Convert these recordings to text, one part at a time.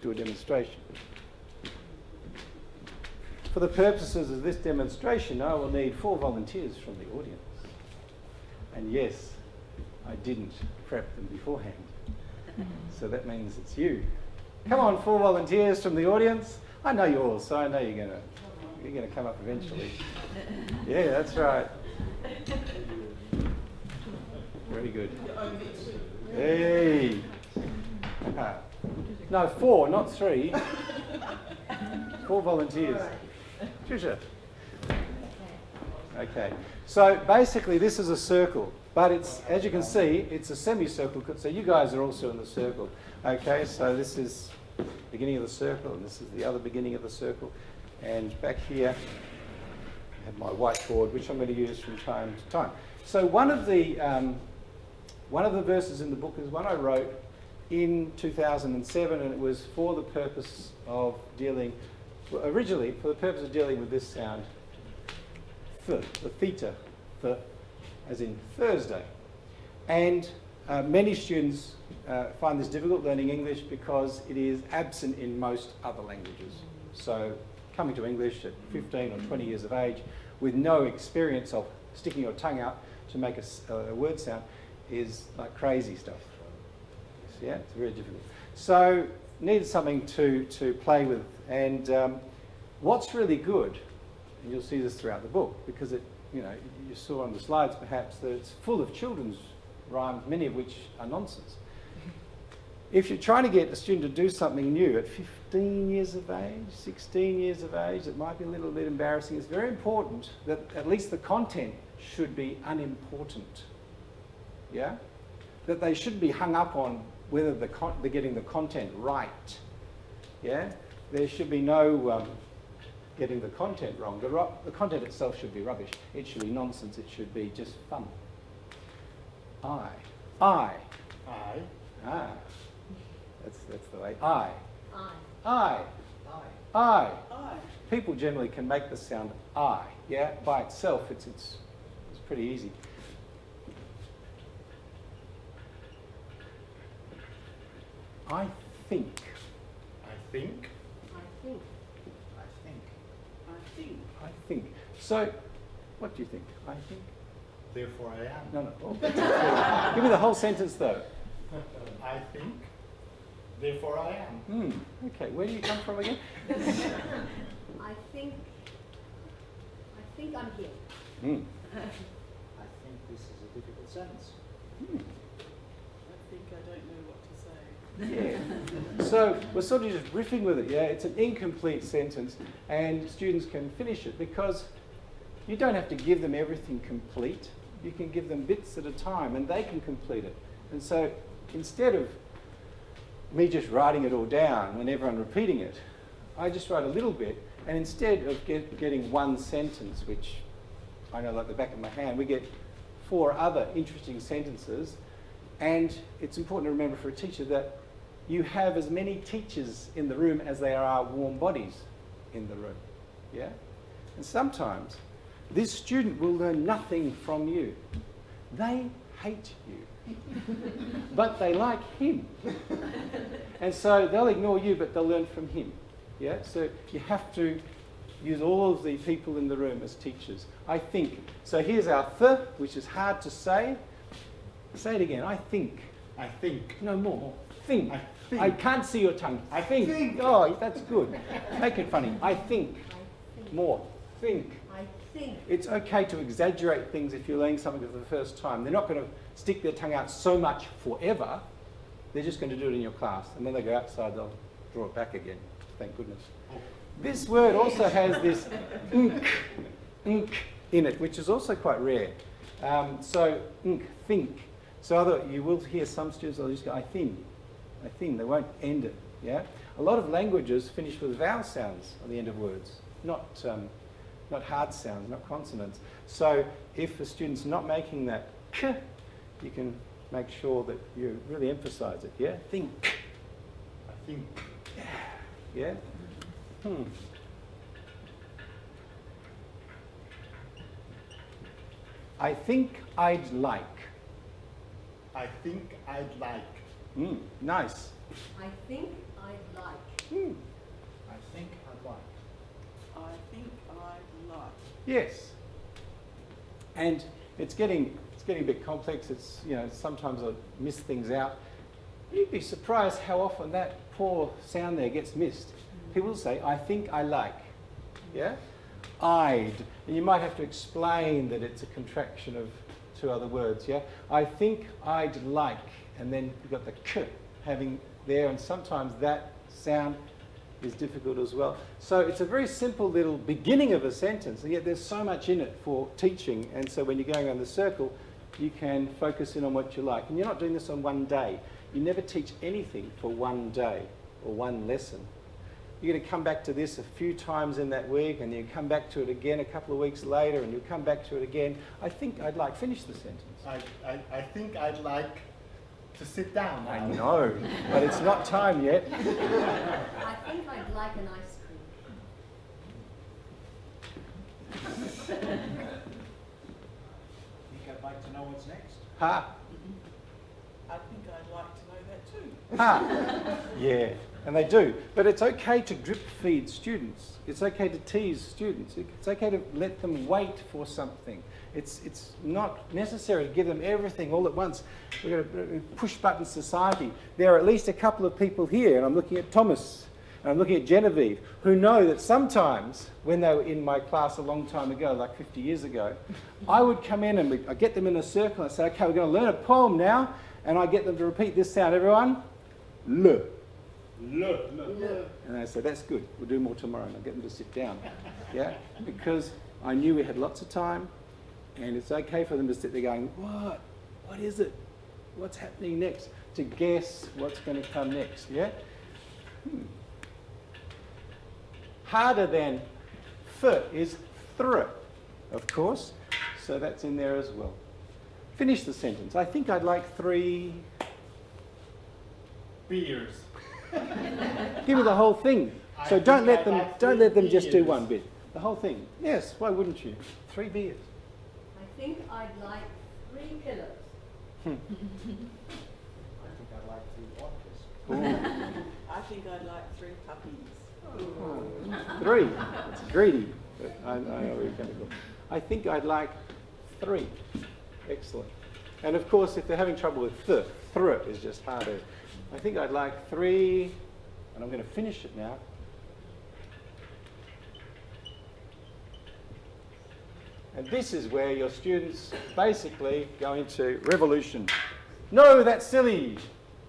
do a demonstration. For the purposes of this demonstration, I will need 4 volunteers from the audience. And yes, I didn't prep them beforehand. So that means it's you. Come on, 4 volunteers from the audience. I know you all, so I know you're gonna come up eventually. Yeah, that's right. Very good. Hey. No, 4, not 3. 4 volunteers. Trisha. Okay. So basically, this is a circle, but it's, as you can see, it's a semicircle. So you guys are also in the circle. Okay. So this is the beginning of the circle, and this is the other beginning of the circle. And back here, I have my whiteboard, which I'm going to use from time to time. So one of the verses in the book is one I wrote in 2007, and it was for the purpose of dealing, originally for the purpose of dealing with this sound, th, the theta, th, as in Thursday. And many students find this difficult learning English because it is absent in most other languages. So coming to English at 15 or 20 years of age with no experience of sticking your tongue out to make a word sound is like crazy stuff. Yeah, it's very difficult. So needed something to play with. And what's really good, and you'll see this throughout the book, because it, you saw on the slides perhaps that it's full of children's rhymes, many of which are nonsense. If you're trying to get a student to do something new at 15 years of age, 16 years of age, it might be a little bit embarrassing. It's very important that at least the content should be unimportant. Yeah? That they shouldn't be hung up on whether they're getting the content right. Yeah? There should be no getting the content wrong. The content itself should be rubbish. It should be nonsense. It should be just fun. I. Ah. That's the way. I. People generally can make the sound I. Yeah? By itself, it's pretty easy. I think. So, what do you think? I think. Therefore I am. No. Oh, give me the whole sentence though. I think. Therefore I am. Okay, where do you come from again? I think I'm here. I think this is a difficult sentence. I think I don't know what to say. Yeah. So we're sort of just riffing with it, yeah? It's an incomplete sentence, and students can finish it because you don't have to give them everything complete. You can give them bits at a time, and they can complete it. And so instead of me just writing it all down and everyone repeating it, I just write a little bit, and instead of getting one sentence, which I know like the back of my hand, we get 4 other interesting sentences. And it's important to remember for a teacher that you have as many teachers in the room as there are warm bodies in the room. Yeah? And sometimes this student will learn nothing from you. They hate you. But they like him. And so they'll ignore you, but they'll learn from him. Yeah? So you have to use all of the people in the room as teachers. I think. So here's our th, which is hard to say. Say it again. I think. I think. No more. Think. I think. I can't see your tongue. I think. Oh, that's good. Make it funny. I think. More. Think. I think. It's okay to exaggerate things if you're learning something for the first time. They're not going to stick their tongue out so much forever. They're just going to do it in your class. And when they go outside, they'll draw it back again. Thank goodness. This word also has this ink in it, which is also quite rare. So, think. So you will hear some students, they'll just go, I think. They won't end it. Yeah. A lot of languages finish with vowel sounds on the end of words, not hard sounds, not consonants. So if a student's not making that k, you can make sure that you really emphasize it. Yeah. Think. I think. Yeah. I think I'd like. I think I'd like. Nice. I think I'd like. I think I'd like. I think I'd like. Yes. And it's getting a bit complex. It's, you know, sometimes I miss things out. You'd be surprised how often that poor sound there gets missed. People say, I think I like. Yeah? I'd. And you might have to explain that it's a contraction of two other words. Yeah? I think I'd like. And then you've got the k having there, and sometimes that sound is difficult as well. So it's a very simple little beginning of a sentence, and yet there's so much in it for teaching. And so when you're going around the circle, you can focus in on what you like. And you're not doing this on one day. You never teach anything for one day or one lesson. You're going to come back to this a few times in that week, and you come back to it again a couple of weeks later, and you come back to it again. I think I'd like, finish the sentence. I think I'd like to sit down now. I know, but it's not time yet. I think I'd like an ice cream. I think I'd like to know what's next. Ha! I think I'd like to know that too. Ha! Yeah, and they do. But it's okay to drip feed students. It's okay to tease students. It's okay to let them wait for something. It's not necessary to give them everything all at once. We're going to push button society. There are at least a couple of people here, and I'm looking at Thomas, and I'm looking at Genevieve, who know that sometimes, when they were in my class a long time ago, like 50 years ago, I would come in and I get them in a circle and I say, okay, we're going to learn a poem now, and I get them to repeat this sound. Everyone? Le. Le. And I said, that's good, we'll do more tomorrow, and I'll get them to sit down. Yeah? Because I knew we had lots of time, and it's okay for them to sit there going, what? What is it? What's happening next? To guess what's going to come next, yeah? Harder than f is thr, of course, so that's in there as well. Finish the sentence. I think I'd like 3... Beers. Give me the whole thing. I So think don't let I'd them like don't 3 let them just do beers. one bit. The whole thing. Yes, why wouldn't you? 3 beers. I think I'd like 3 pillows. I think I'd like 3 otters. I think I'd like 3 puppies. 3. It's greedy. But I know where you're going to go. I think I'd like 3. Excellent. And of course, if they're having trouble with thr is just harder. I think I'd like 3, and I'm going to finish it now. And this is where your students basically go into revolution. No, that's silly.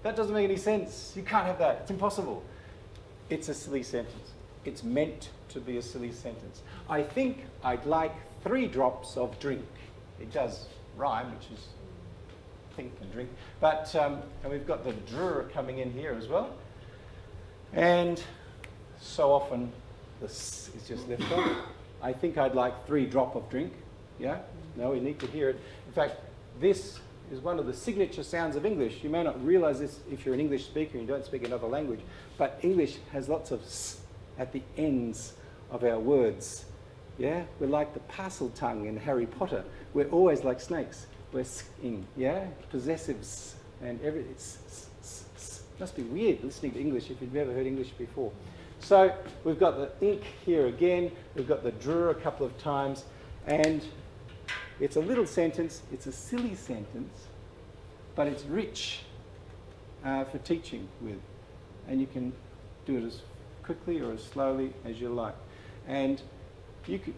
That doesn't make any sense. You can't have that. It's impossible. It's a silly sentence. It's meant to be a silly sentence. I think I'd like 3 drops of drink. It does rhyme, which is think and drink. But, and we've got the dr coming in here as well. And so often the s is just left off. I think I'd like 3 drop of drink. Yeah? No, we need to hear it. In fact, this is one of the signature sounds of English. You may not realize this if you're an English speaker and you don't speak another language, but English has lots of s at the ends of our words. Yeah? We're like the parcel tongue in Harry Potter. We're always like snakes. We're s-ing, yeah? Possessives and everything. It's must be weird listening to English if you've never heard English before. So we've got the ink here again. We've got the dr a couple of times. And it's a little sentence. It's a silly sentence, but it's rich for teaching with. And you can do it as quickly or as slowly as you like. And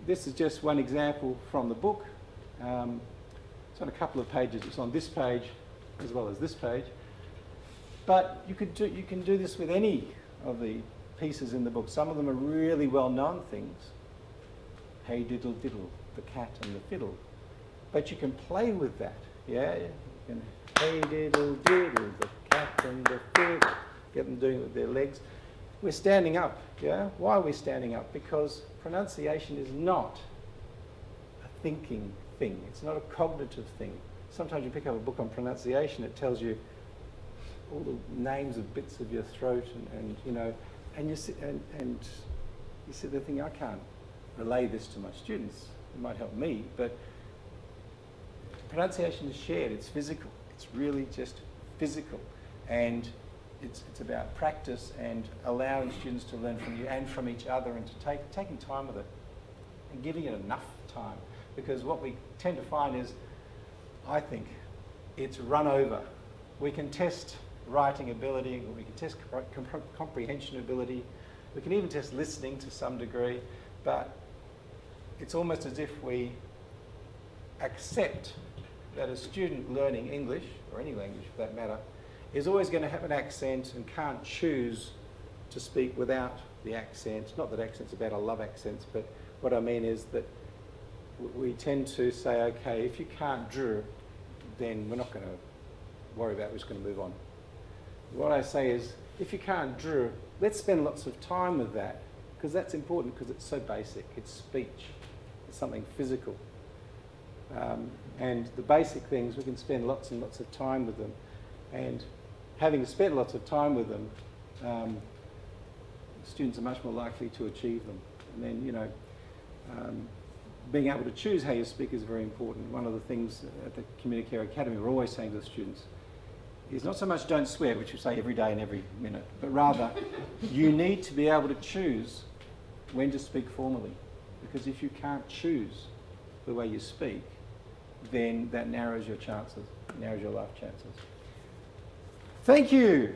this is just one example from the book. It's on a couple of pages. It's on this page as well as this page. But you can do this with any of the pieces in the book. Some of them are really well-known things. Hey diddle diddle, the cat and the fiddle. But you can play with that, yeah? You can hey diddle diddle, the cat and the fiddle. Get them doing it with their legs. We're standing up, yeah? Why are we standing up? Because pronunciation is not a thinking thing. It's not a cognitive thing. Sometimes you pick up a book on pronunciation, it tells you all the names of bits of your throat and you know, and you sit and you sit there thinking, I can't relay this to my students. It might help me, but pronunciation is shared. It's physical. It's really just physical. And it's about practice and allowing students to learn from you and from each other, and to taking time with it and giving it enough time. Because what we tend to find is, I think, it's run over. We can test writing ability, we can test comprehension ability, we can even test listening to some degree, but it's almost as if we accept that a student learning English, or any language for that matter, is always going to have an accent and can't choose to speak without the accent. Not that accents are bad, I love accents, but what I mean is that we tend to say, okay, if you can't draw, then we're not going to worry about it, we're just going to move on. What I say is, if you can't draw, let's spend lots of time with that, because that's important, because it's so basic. It's speech, it's something physical. And the basic things, we can spend lots and lots of time with them. And having spent lots of time with them, students are much more likely to achieve them. And then, you know, being able to choose how you speak is very important. One of the things at the Communicare Academy we're always saying to the students is not so much don't swear, which we say every day and every minute, but rather you need to be able to choose when to speak formally. Because if you can't choose the way you speak, then that narrows your chances, narrows your life chances. Thank you.